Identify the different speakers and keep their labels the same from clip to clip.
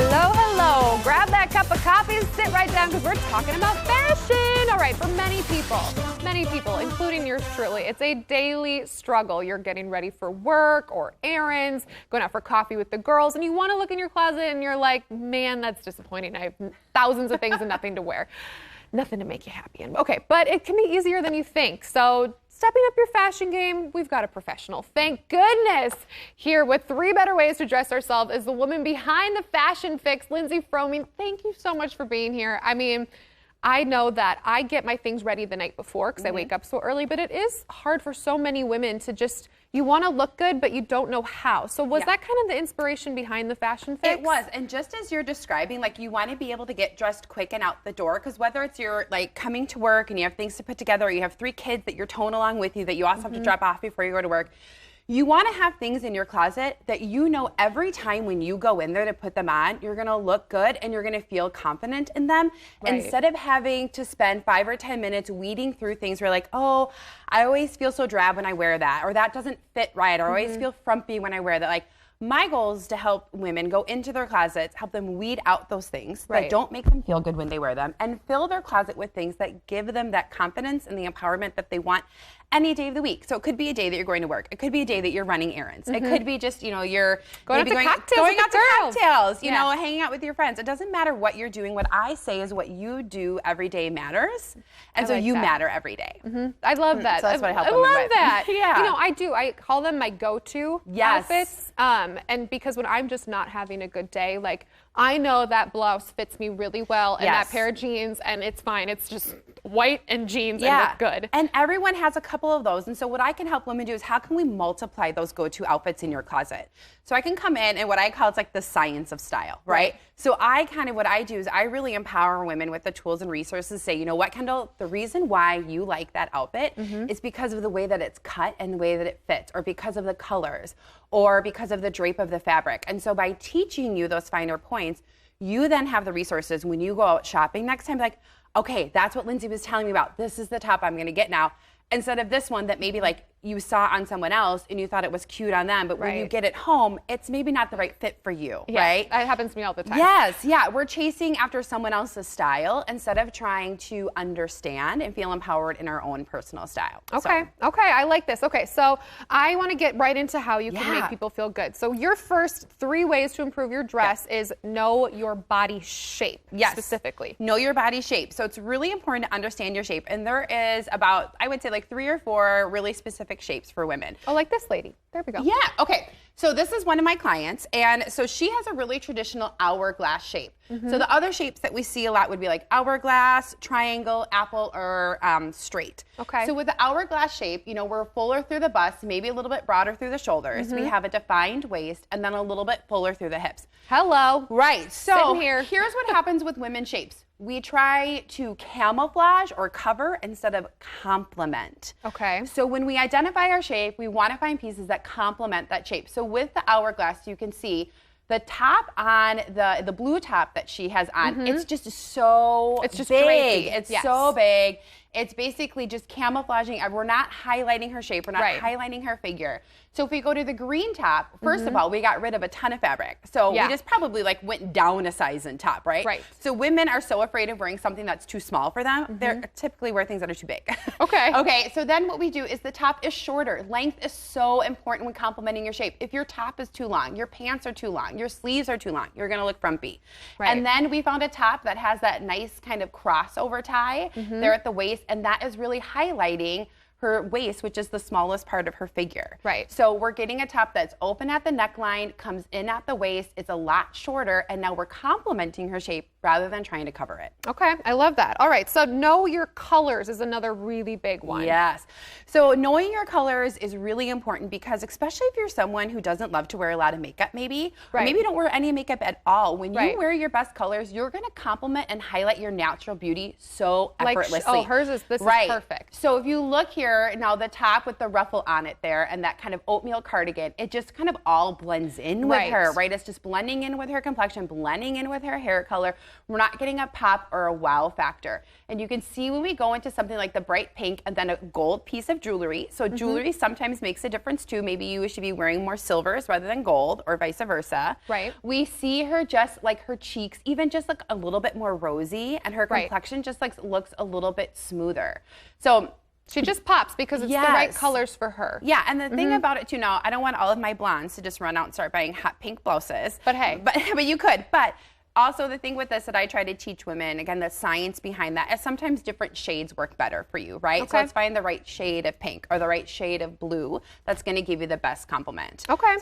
Speaker 1: Hello, hello. Grab that cup of coffee and sit right down because we're talking about fashion. All right, for many people, including yours truly, it's a daily struggle. You're getting ready for work or errands, going out for coffee with the girls, and you want to look in your closet and you're like, man, that's disappointing. I have thousands of things and nothing to wear. Nothing to make you happy. Okay, but it can be easier than you think. So stepping up your fashion game, we've got a professional. Thank goodness. Here with 3 better ways to dress ourselves is the woman behind the fashion fix, Lindsey. Thank you so much for being here. I mean, I know that I get my things ready the night before because I wake up so early, but it is hard for so many women to just, you want to look good, but you don't know how. So was that kind of the inspiration behind the fashion fix?
Speaker 2: It was, and just as you're describing, like you want to be able to get dressed quick and out the door, because whether it's you're like coming to work and you have things to put together, or you have 3 kids that you're towing along with you that you also have to drop off before you go to work, you want to have things in your closet that you know every time when you go in there to put them on, you're going to look good and you're going to feel confident in them. Right. Instead of having to spend 5 or 10 minutes weeding through things where you're like, oh, I always feel so drab when I wear that, or that doesn't fit right, or I always feel frumpy when I wear that. Like, my goal is to help women go into their closets, help them weed out those things that don't make them feel good when they wear them, and fill their closet with things that give them that confidence and the empowerment that they want any day of the week. So it could be a day that you're going to work. It could be a day that you're running errands. It could be just, you know, you're
Speaker 1: going out to
Speaker 2: cocktails, you know, hanging out with your friends. It doesn't matter what you're doing. What I say is what you do every day matters. And so you matter every day.
Speaker 1: I love that.
Speaker 2: So that's what I help women
Speaker 1: love
Speaker 2: with.
Speaker 1: that.
Speaker 2: Yeah.
Speaker 1: You know, I do. I call them my go-to outfits. And because when I'm just not having a good day, like, I know that blouse fits me really well and that pair of jeans, and it's fine. It's just white and jeans and look good.
Speaker 2: And everyone has a couple of those. And so what I can help women do is how can we multiply those go-to outfits in your closet? So I can come in and what I call it's like the science of style, right? So what I do is I really empower women with the tools and resources to say, you know what, Kendall, the reason why you like that outfit is because of the way that it's cut and the way that it fits, or because of the colors, or because of the drape of the fabric. And so by teaching you those finer points, you then have the resources when you go out shopping next time, like, okay, that's what Lindsey was telling me about. This is the top I'm going to get now. Instead of this one that maybe like you saw on someone else and you thought it was cute on them, but when you get it home, it's maybe not the right fit for you, right?
Speaker 1: That happens to me all the time.
Speaker 2: Yes, we're chasing after someone else's style instead of trying to understand and feel empowered in our own personal style.
Speaker 1: Okay, I like this. Okay, so I want to get right into how you can make people feel good. So your first 3 ways to improve your dress is know your body shape. Specifically.
Speaker 2: Know your body shape. So it's really important to understand your shape. And there is about, I would say like 3 or 4 really specific shapes for women.
Speaker 1: Oh, like this lady. There we go.
Speaker 2: Yeah, okay. So this is one of my clients, and so she has a really traditional hourglass shape. So the other shapes that we see a lot would be like hourglass, triangle, apple, or straight.
Speaker 1: Okay.
Speaker 2: So with the hourglass shape, you know, we're fuller through the bust, maybe a little bit broader through the shoulders. We have a defined waist, and then a little bit fuller through the hips.
Speaker 1: Hello.
Speaker 2: Right. So
Speaker 1: sitting here.
Speaker 2: Here's what happens with women's shapes. We try to camouflage or cover instead of complement.
Speaker 1: Okay.
Speaker 2: So when we identify our shape, we want to find pieces that complement that shape. So with the hourglass, you can see the top on the blue top that she has on, it's just so big.
Speaker 1: Drapey.
Speaker 2: It's so big. It's basically just camouflaging. We're not highlighting her shape. We're not highlighting her figure. So if we go to the green top, first of all, we got rid of a ton of fabric. So we just probably like went down a size in top, right?
Speaker 1: Right.
Speaker 2: So women are so afraid of wearing something that's too small for them. They typically wear things that are too big.
Speaker 1: Okay.
Speaker 2: Okay, so then what we do is the top is shorter. Length is so important when complementing your shape. If your top is too long, your pants are too long, your sleeves are too long, you're gonna look frumpy.
Speaker 1: Right.
Speaker 2: And then we found a top that has that nice kind of crossover tie there at the waist, and that is really highlighting her waist, which is the smallest part of her figure.
Speaker 1: Right.
Speaker 2: So we're getting a top that's open at the neckline, comes in at the waist, it's a lot shorter, and now we're complementing her shape rather than trying to cover it.
Speaker 1: Okay, I love that. All right, so know your colors is another really big one.
Speaker 2: Yes. So knowing your colors is really important because especially if you're someone who doesn't love to wear a lot of makeup maybe, or maybe you don't wear any makeup at all, when you wear your best colors, you're going to complement and highlight your natural beauty so effortlessly.
Speaker 1: Hers is, this is perfect.
Speaker 2: So if you look here, here, now the top with the ruffle on it there and that kind of oatmeal cardigan, it just kind of all blends in with her, right? It's just blending in with her complexion, blending in with her hair color. We're not getting a pop or a wow factor. And you can see when we go into something like the bright pink and then a gold piece of jewelry. So jewelry sometimes makes a difference too. Maybe you should be wearing more silvers rather than gold or vice versa.
Speaker 1: Right.
Speaker 2: We see her just like her cheeks even just like a little bit more rosy and her complexion just like looks a little bit smoother. So
Speaker 1: she just pops because it's the right colors for her.
Speaker 2: Yeah, and the thing about it too, now I don't want all of my blondes to just run out and start buying hot pink blouses.
Speaker 1: But hey.
Speaker 2: But you could. But also the thing with this that I try to teach women, again, the science behind that is sometimes different shades work better for you, right? So let's find the right shade of pink or the right shade of blue that's going to give you the best compliment.
Speaker 1: Okay.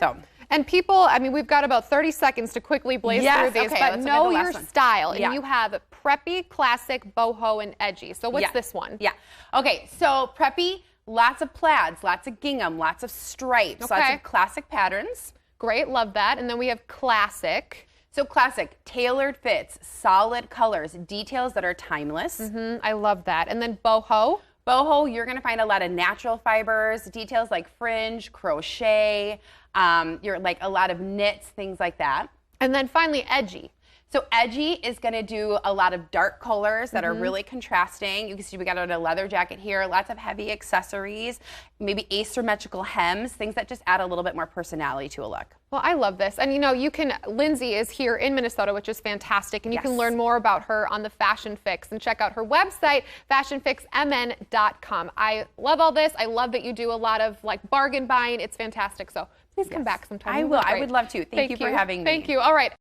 Speaker 1: And people, I mean, we've got about 30 seconds to quickly blaze through these, but know your style. And you have preppy, classic, boho, and edgy. So what's this one?
Speaker 2: Yeah. Okay, so preppy, lots of plaids, lots of gingham, lots of stripes, lots of classic patterns.
Speaker 1: Great, love that. And then we have classic.
Speaker 2: So classic, tailored fits, solid colors, details that are timeless.
Speaker 1: I love that. And then boho.
Speaker 2: Boho, you're going to find a lot of natural fibers, details like fringe, crochet, you're like a lot of knits, things like that.
Speaker 1: And then finally, edgy.
Speaker 2: So edgy is going to do a lot of dark colors that are really contrasting. You can see we got a leather jacket here, lots of heavy accessories, maybe asymmetrical hems, things that just add a little bit more personality to a look.
Speaker 1: Well, I love this. And you know, Lindsey is here in Minnesota, which is fantastic. And you can learn more about her on the Fashion Fix and check out her website, fashionfixmn.com. I love all this. I love that you do a lot of like bargain buying. It's fantastic. So please come back sometime.
Speaker 2: I will. I would love to. Thank you for having me.
Speaker 1: Thank you. All right.